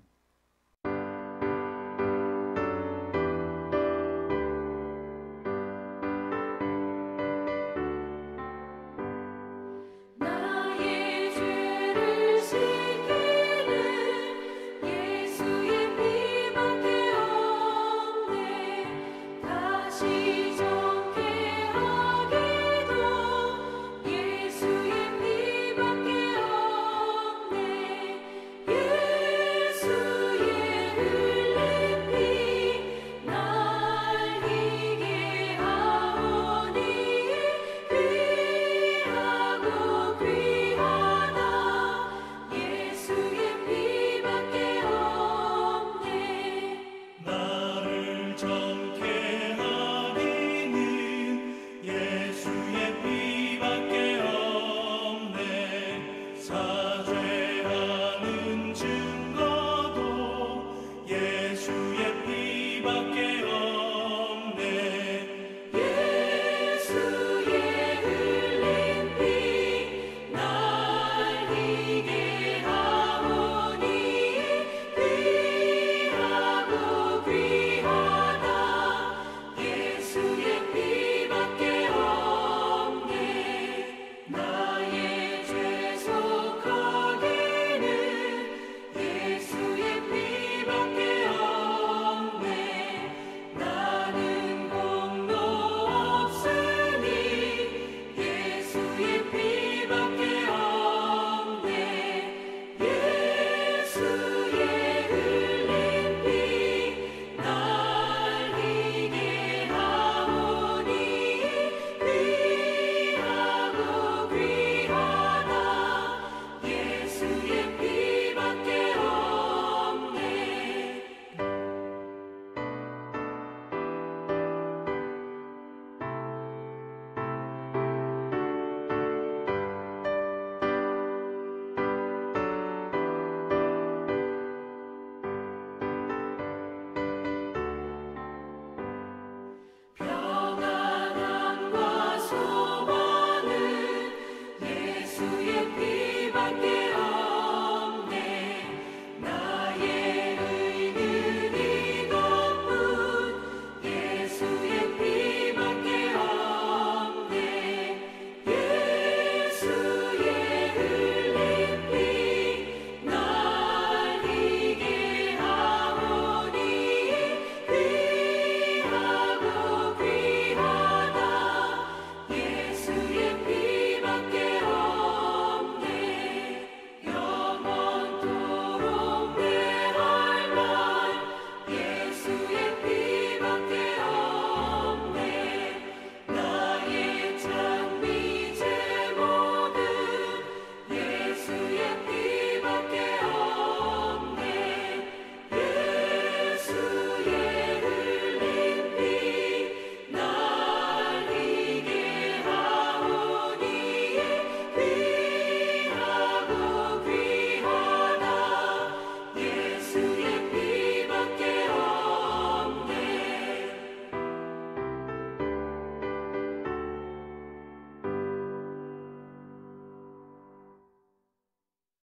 나의 죄를 씻기는 예수의 피밖에 없네. 다시 정케 하기도 예수의 피밖에 없네. 예수의 흘린 피 날 희게 하오니 귀하고 귀하다. 예수의 피밖에 없네.
나를 정케 하기는 예수의 피밖에 없네. 사죄하는 증거도 예수의 피밖에